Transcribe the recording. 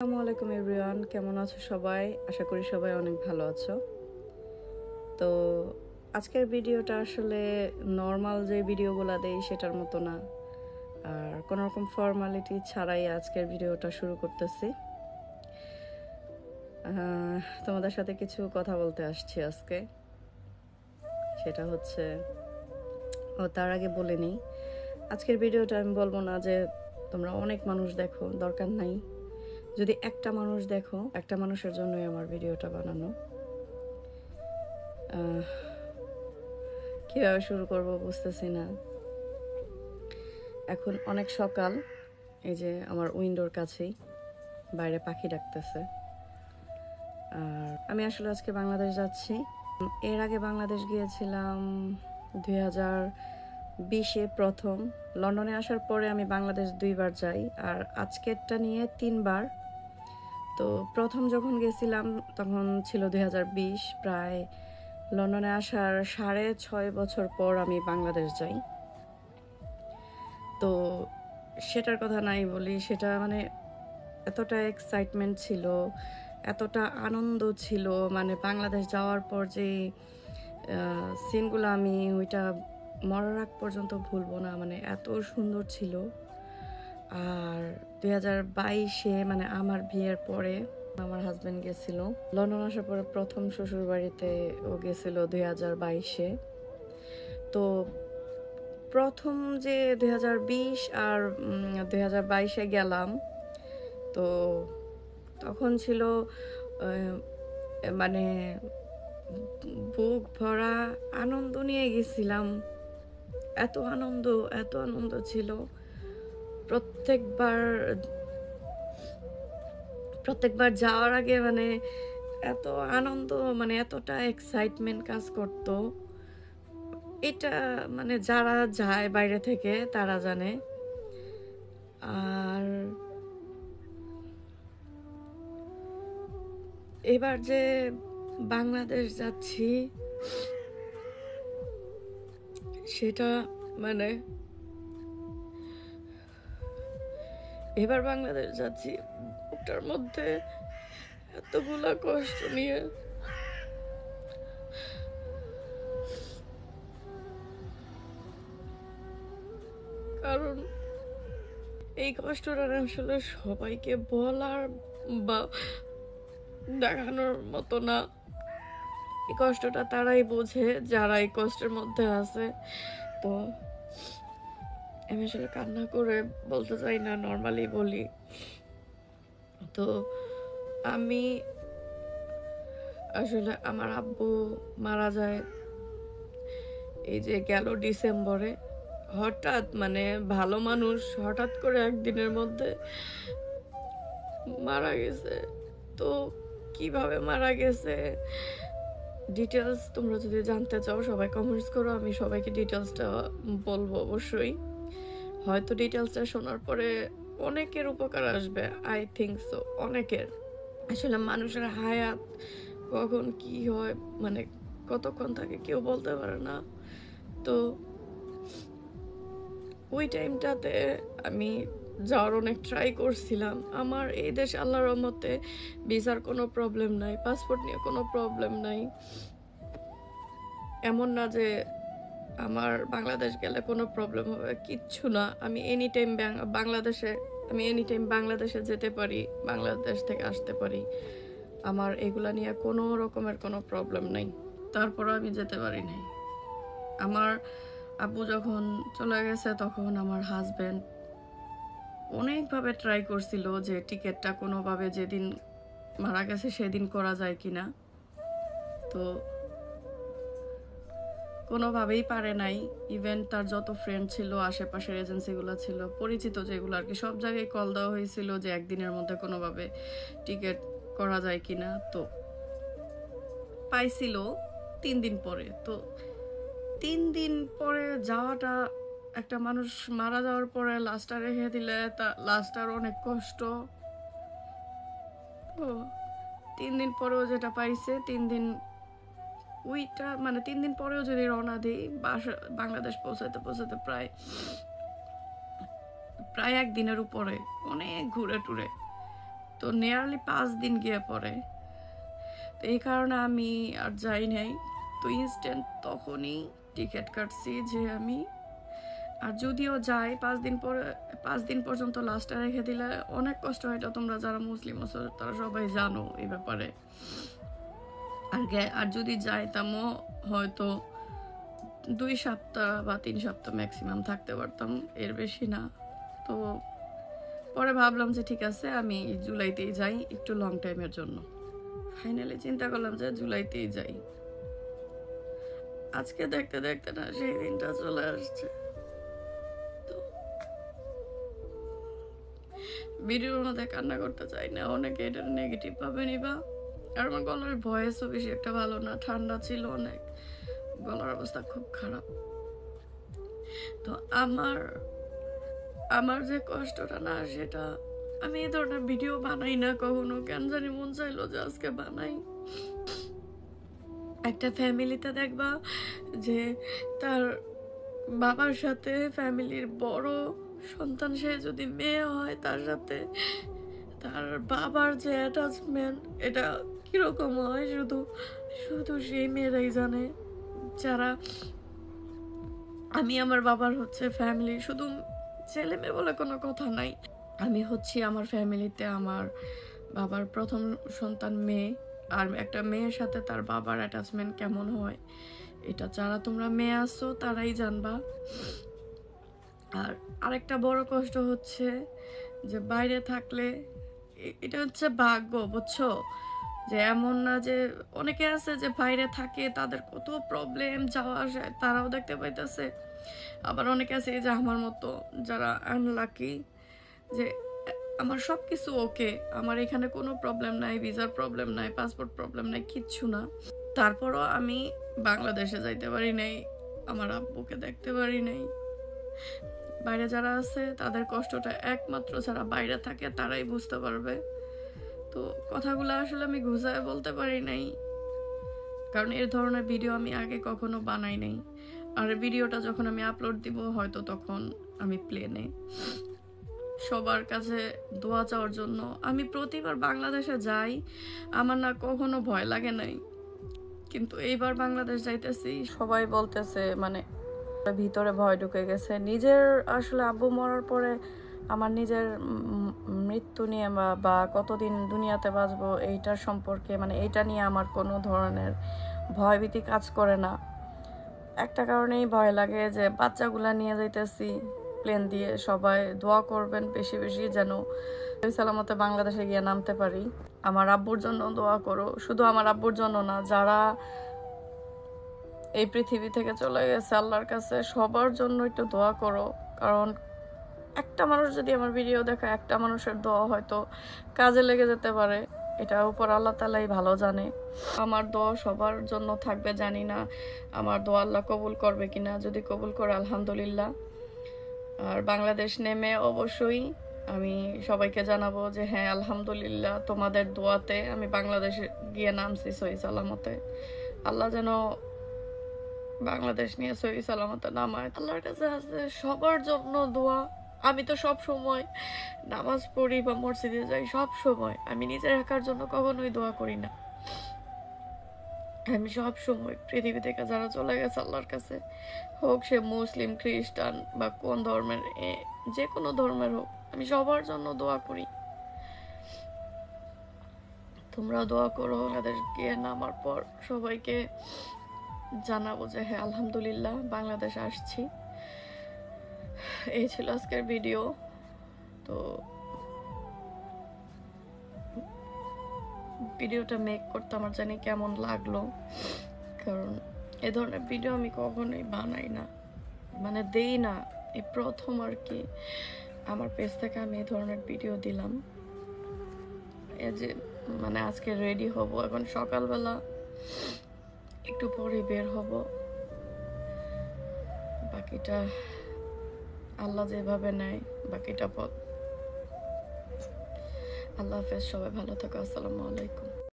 আসসালামু আলাইকুম এভরিওয়ান, কেমন আছো সবাই? আশা করি সবাই অনেক ভালো আছো। তো আজকের ভিডিওটা আসলে নর্মাল যে ভিডিওগুলো দেই সেটার মতো না, আর কোনো রকম ফর্মালিটি ছাড়াই আজকের ভিডিওটা শুরু করতেছি। তোমাদের সাথে কিছু কথা বলতে আসছি আজকে। সেটা হচ্ছে তার আগে বলে নিই, আজকের ভিডিওটা আমি বলবো না যে তোমরা অনেক মানুষ দেখো, দরকার নাই। যদি একটা মানুষ দেখো, একটা মানুষের জন্যই আমার ভিডিওটা বানানো। কীভাবে শুরু করব বুঝতেছি না। এখন অনেক সকাল, এই যে আমার উইন্ডোর কাছেই বাইরে পাখি ডাকতেছে। আর আমি আসলে আজকে বাংলাদেশ যাচ্ছি। এর আগে বাংলাদেশ গিয়েছিলাম 2020-এ প্রথম। লন্ডনে আসার পরে আমি বাংলাদেশ 2বার যাই, আর আজকেরটা নিয়ে 3বার। তো প্রথম যখন গেছিলাম তখন ছিল 2020, প্রায় লন্ডনে আসার 6.5 বছর পর আমি বাংলাদেশ যাই। তো সেটার কথা নাই বলি, সেটা মানে এতটা এক্সাইটমেন্ট ছিল, এতটা আনন্দ ছিল, মানে বাংলাদেশ যাওয়ার পর যে সিনগুলো আমি ওইটা মরার আগ পর্যন্ত ভুলবো না, মানে এত সুন্দর ছিল। আর 2022-এ মানে আমার বিয়ের পরে আমার হাজব্যান্ড গেছিল লন্ডন আসার পরে, প্রথম শ্বশুর বাড়িতে ও গেছিল 2022-এ। তো প্রথম যে 2020 আর 2022-এ গেলাম, তো তখন ছিল মানে বুক ভরা আনন্দ নিয়ে গেছিলাম। এত আনন্দ, এত আনন্দ ছিল। প্রত্যেকবার যাওয়ার আগে মানে এত আনন্দ, মানে এতটা এক্সাইটমেন্ট কাজ করতো। এটা মানে যারা যায় বাইরে থেকে তারা জানে। আর এবার যে বাংলাদেশ যাচ্ছি, সেটা মানে এবার বাংলাদেশ যাচ্ছি ওটার মধ্যে এতগুলা কষ্ট নিয়ে। কারণ এই কষ্টটা আসলে সবাইকে বলার বা দেখানোর মতো না। এই কষ্টটা তারাই বোঝে যারা এই কষ্টের মধ্যে আছে। তো আমি আসলে কান্না করে বলতে চাই না, নর্মালি বলি। তো আমি আসলে আমার আব্বু মারা যায় এই যে গেল ডিসেম্বরে। হঠাৎ, মানে ভালো মানুষ হঠাৎ করে একদিনের মধ্যে মারা গেছে। তো কিভাবে মারা গেছে ডিটেলস তোমরা যদি জানতে চাও সবাই কমেন্টস করো, আমি সবাইকে ডিটেলসটা বলবো অবশ্যই। হয়তো ডিটেলসটা শোনার পরে অনেকের উপকার আসবে, আই থিঙ্ক সো। অনেকের আসলে মানুষের হায়াত কখন কি হয়, মানে কতক্ষণ থাকে কেউ বলতে পারে না। তো ওই টাইমটাতে আমি যাওয়ার অনেক ট্রাই করছিলাম। আমার এই দেশ আল্লাহর রহমতে ভিসার কোনো প্রবলেম নাই, পাসপোর্ট নিয়ে কোনো প্রবলেম নাই। এমন না যে আমার বাংলাদেশ গেলে কোনো প্রবলেম হবে, কিচ্ছু না। আমি এনি টাইম বাংলাদেশে যেতে পারি, বাংলাদেশ থেকে আসতে পারি। আমার এগুলা নিয়ে কোনো রকমের কোনো প্রবলেম নাই। তারপরও আমি যেতে পারি নাই। আমার আব্বু যখন চলে গেছে তখন আমার হাজব্যান্ড অনেকভাবে ট্রাই করছিল যে টিকিটটা কোনোভাবে যেদিন মারা গেছে সেদিন করা যায় কিনা। তো কোনোভাবেই পারে নাই। ইভেন তার যত ফ্রেন্ড ছিল, আশেপাশের এজেন্সিগুলো ছিল, পরিচিত যেগুলো আর কি, সব জায়গায় কল দেওয়া হয়েছিল যে একদিনের মধ্যে কোনোভাবে টিকিট করা যায় কিনা। তো পাইছিল 3 দিন পরে। তো 3 দিন পরে যাওয়াটা, একটা মানুষ মারা যাওয়ার পরে লাশটা রেখে দিলে তা লাশটার অনেক কষ্ট। তো 3 দিন পরেও যেটা পাইছে, 3 দিন ওইটা মানে 3 দিন পরেও যদি রওনা দিই, বাংলাদেশ পৌঁছাতে পৌঁছাতে প্রায় 1 দিনের উপরে, অনেক ঘুরে টুরে। তো নিয়ারলি 5 দিন গিয়ে পড়ে। তো এই কারণে আমি আর যাই নাই। তো ইনস্ট্যান্ট তখনই টিকিট কাটছি যে আমি আর যদিও যাই 5 দিন পর্যন্ত লাস্টে রেখে দিলে অনেক কষ্ট হয়। এটা তোমরা যারা মুসলিম আছো তারা সবাই জানো এই ব্যাপারে। আর যদি যাইতামও হয়তো 2 সপ্তাহ বা 3 সপ্তাহ ম্যাক্সিমাম থাকতে পারতাম, এর বেশি না। তো পরে ভাবলাম যে ঠিক আছে আমি জুলাইতেই যাই একটু লং টাইমের জন্য। ফাইনালি চিন্তা করলাম যে জুলাইতেই যাই। আজকে দেখতে দেখতে না সেই দিনটা চলে আসছে। তো ভিডিওর মধ্যে কান্না করতে চাই না, অনেকে এটা নেগেটিভ ভাবে নিবা। আর আমার গলার ভয়েসও বেশি একটা ভালো না, ঠান্ডা ছিল অনেক, গলার অবস্থা খুব খারাপ। তো আমার যে কষ্টটা না সেটা আমি এই ধরনের ভিডিও বানাই না কখনো, কেন জানি মন চাইলো যে আজকে বানাই। একটা ফ্যামিলিতে দেখবা যে তার বাবার সাথে ফ্যামিলির বড় সন্তান, সে যদি মেয়ে হয় তার সাথে তার বাবার যে অ্যাটাচমেন্ট এটা কিরকম হয় শুধু শুধু সেই মেয়েরাই জানে। যারা আমি আমার বাবার হচ্ছে ফ্যামিলি, শুধু ছেলে মেয়ে বলে কোনো কথা নাই, আমি হচ্ছি আমার ফ্যামিলিতে আমার বাবার প্রথম সন্তান মেয়ে। আর একটা মেয়ের সাথে তার বাবার অ্যাটাচমেন্ট কেমন হয় এটা যারা তোমরা মেয়ে আসছো তারাই জানবা। আর আরেকটা বড় কষ্ট হচ্ছে যে বাইরে থাকলে এটা হচ্ছে ভাগ্য, বুঝছো? যে এমন না যে অনেকে আছে যে বাইরে থাকে তাদের কত প্রবলেম যাওয়া আসে তারাও দেখতে পাইতেছে, আবার অনেকে আছে যে আমার মতো যারা আনলাকি যে আমার সব কিছু ওকে, আমার এখানে কোনো প্রবলেম নাই, ভিসার প্রবলেম নাই, পাসপোর্ট প্রবলেম নাই, কিচ্ছু না, তারপরও আমি বাংলাদেশে যাইতে পারি নাই, আমার আব্বুকে দেখতে পারি নাই। বাইরে যারা আছে তাদের কষ্টটা একমাত্র যারা বাইরে থাকে তারাই বুঝতে পারবে। তো কথাগুলো আসলে আমি ঘুষায় বলতে পারি নাই, কারণ এর ধরনের ভিডিও আমি আগে কখনো বানাই নাই। আর ভিডিওটা যখন আমি আপলোড দিব হয়তো তখন আমি প্লেনে সবার কাছে দোয়া চাওয়ার জন্য। আমি প্রতিবার বাংলাদেশে যাই, আমার না কখনো ভয় লাগে নাই, কিন্তু এইবার বাংলাদেশ যাইতেছি সবাই বলতেছে মানে ভিতরে ভয় ঢুকে গেছে। নিজের আসলে আব্বু মরার পরে আমার নিজের মৃত্যু নিয়ে বা কতদিন দুনিয়াতে বাঁচবো এইটার সম্পর্কে মানে এইটা নিয়ে আমার কোনো ধরনের ভয়ভীতি কাজ করে না। একটা কারণেই ভয় লাগে যে বাচ্চাগুলা নিয়ে যাইতেছি প্লেন দিয়ে, সবাই দোয়া করবেন বেশি বেশি যেন সালামতে বাংলাদেশে গিয়ে নামতে পারি। আমার আব্বুর জন্য দোয়া করো, শুধু আমার আব্বুর জন্য না, যারা এই পৃথিবী থেকে চলে গেছে আল্লাহর কাছে সবার জন্য একটু দোয়া করো। কারণ একটা মানুষ যদি আমার ভিডিও দেখে, একটা মানুষের দোয়া হয়তো কাজে লেগে যেতে পারে, এটা উপর আল্লাহ তাআলাই ভালো জানে। আমার দোয়া সবার জন্য থাকবে, জানি না আমার দোয়া আল্লাহ কবুল করবে কিনা, যদি কবুল করে আলহামদুলিল্লাহ। আর বাংলাদেশ নেমে অবশ্যই আমি সবাইকে জানাবো যে হ্যাঁ আলহামদুলিল্লাহ তোমাদের দোয়াতে আমি বাংলাদেশে গিয়ে নামছি সহি সালামতে। আল্লাহ যেন বাংলাদেশ নিয়ে সহি সালামতে নামায়। আল্লাহর কাছে আছে সবার জন্য দোয়া। আমি তো সব সময় নামাজ পড়ি বা মসজিদে যাই, সব সময় আমি নিজের একার জন্য কখনোই দোয়া করি না। আমি সব সময় পৃথিবী থেকে যারা চলে গেছে আল্লাহর কাছে, হোক সে মুসলিম খ্রিস্টান বা কোন ধর্মের, যে কোনো ধর্মের হোক, আমি সবার জন্য দোয়া করি। তোমরা দোয়া করো। আমাদের গিয়ে নামার পর সবাইকে জানাবো যে হ্যাঁ আলহামদুলিল্লাহ বাংলাদেশ আসছি। এই ছিল আজকের ভিডিও। তো ভিডিওটা মেক করতে আমার জানি কেমন লাগলো, কারণ এ ধরনের ভিডিও আমি কখনোই বানাই না, মানে দেই না, এই প্রথম আর কি আমার পেজ থেকে আমি এই ধরনের ভিডিও দিলাম। এই যে মানে আজকে রেডি হব, এখন সকালবেলা একটু পরে বের হব, বাকিটা আল্লাহ যেভাবে নেয় বাকিটা পথ। আল্লাহ হাফেজ, সবাই ভালো থাকো, আসসালামু আলাইকুম।